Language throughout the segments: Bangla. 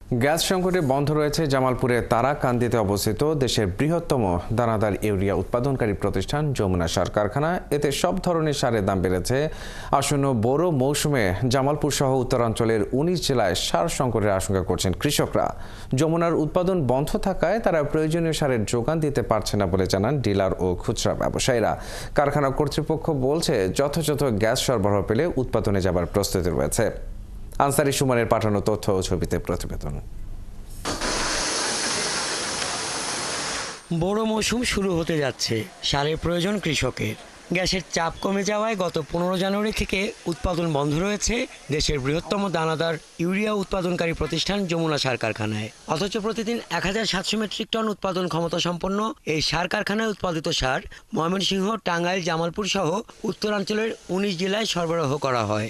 গ্যাস সংকটে বন্ধ রয়েছে জামালপুরের তারাকান্দিতে অবস্থিত দেশের বৃহত্তম দানাদার ইউরিয়া উৎপাদনকারী প্রতিষ্ঠান যমুনা সার কারখানা। এতে সব ধরনের সারের দাম বেড়েছে। আসন্ন বোরো মৌসুমে জামালপুর সহ উত্তরাঞ্চলের ১৯ জেলায় সার সংকটের আশঙ্কা করছেন কৃষকরা। যমুনার উৎপাদন বন্ধ থাকায় তারা প্রয়োজনীয় সারের যোগান দিতে পারছে না বলে জানান ডিলার ও খুচরা ব্যবসায়ীরা। কারখানা কর্তৃপক্ষ বলছে যথাযথ গ্যাস সরবরাহ পেলে উৎপাদনে যাবার প্রস্তুতি রয়েছে। আনসারি সুমনের পাঠানো তথ্য ও ছবিতে প্রতিবেদন। বড় মৌসুম শুরু হতে যাচ্ছে, সারের প্রয়োজন কৃষকের। গ্যাসের চাপ কমে যাওয়ায় গত 15 জানুয়ারি থেকে উৎপাদন বন্ধ রয়েছে দেশের বৃহত্তম দানাদার ইউরিয়া উৎপাদনকারী প্রতিষ্ঠান যমুনা সার কারখানায়। অথচ প্রতিদিন 1700 মেট্রিক টন উৎপাদন ক্ষমতা সম্পন্ন এই সার কারখানায় উৎপাদিত সার ময়মনসিংহ, টাঙ্গাইল, জামালপুর সহ উত্তরাঞ্চলের 19 জেলায় সরবরাহ করা হয়।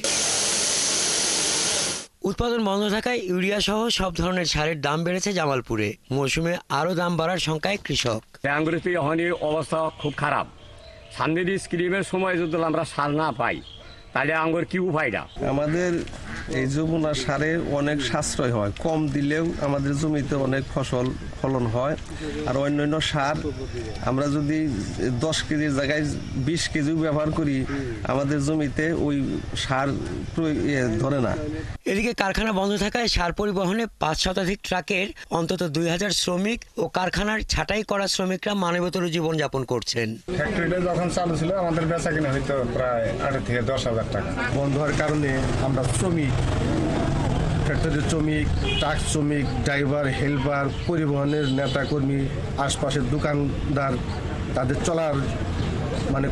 উৎপাদন বন্ধ থাকায় ইউরিয়া সহ সব ধরনের সারের দাম বেড়েছে জামালপুরে। মৌসুমে আরও দাম বাড়ার শঙ্কায় কৃষক। আঙ্গুরের অবস্থা খুব খারাপ। সামনের স্ক্রিমের সময় যদি আমরা সার না পাই তাহলে আঙ্গুর কি উপায়টা? আমাদের এই যমুনা সারের অনেক সাশ্রয় হয়, কম দিলেও আমাদের জমিতে অনেক ফলন হয়। আর অন্যান্য সার আমরা যদি 10 কেজির জায়গায় 20 কেজিও ব্যবহার করি, আমাদের জমিতে ওই সার ধরে না। এদিকে কারখানা বন্ধ থাকায় সার পরিবহনে 5 শতাধিক ট্রাকের অন্তত 2000 শ্রমিক ও কারখানার ছাঁটাই করা শ্রমিকরা মানবেতর জীবনযাপন করছেন। ফ্যাক্টরিটা যখন চালু ছিল আমাদের বেচা কিনা হয়তো প্রায় 8 থেকে 10,000 টাকা। বন্ধ হওয়ার কারণে আমরা শ্রমিক, ফ্যাক্টরির শ্রমিক, ট্রাক শ্রমিক, ড্রাইভার, হেল্পার, পরিবহনের নেতাকর্মী, আশপাশের দোকানদার, তাদের চলার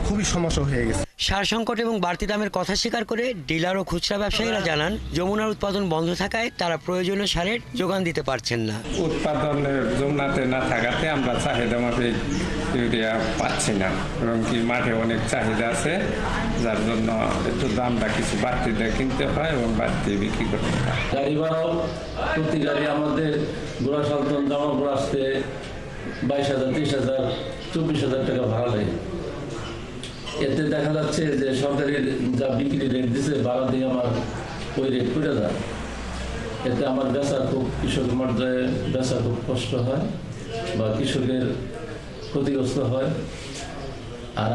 খুবই সমস্যা হয়ে গেছে। সার সংকট এবং বাড়তি দামের কথা স্বীকার করে ডিলার ও খুচরা ব্যবসায়ীরা জানান, যমুনার উৎপাদন বন্ধ থাকায় তারা প্রয়োজনীয় সারের যোগান দিতে পারছেন না। উৎপাদনের যমুনাতে না থাকাতে আমরা চাহিদা মাফিক ইউরিয়া পাচ্ছি না, এবং কি মাঠে অনেক চাহিদা আছে, যার জন্য একটু দামটা কিছু বাড়তি দিয়ে কিনতে হয় এবং বাড়তি বিক্রি করতে হয়। গাড়ি ভাড়াও প্রতি গাড়ি আমাদের গোড়া সালতন জামালপুর আসতে 22,000, 30,000, 24,000 টাকা ভাড়া লাগে। এতে দেখা যাচ্ছে যে সরকারের যা বিক্রি রেট দিচ্ছে ভাড়া দিয়ে আমার ওই রেট করে যায়। এতে আমার কৃষক পর্যায়ে বেচা খুব কষ্ট হয় বা কৃষকের ক্ষতিগ্রস্ত হয়। আর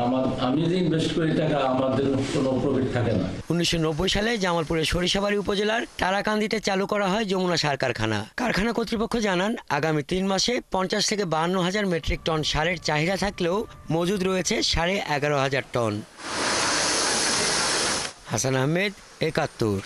আমি যে ইনভেস্ট করি টাকা, আমাদের কোনো প্রফিট থাকে না। 1990 সালে জামালপুরের সরিষাবাড়ি উপজেলার তারাকান্দিতে চালু করা হয় যমুনা সার কারখানা। কারখানা কর্তৃপক্ষ জানান, আগামী 3 মাসে 50 থেকে 52,000 মেট্রিক টন সারের চাহিদা থাকলেও মজুদ রয়েছে 11,500 টন। হাসান আহমেদ, 71।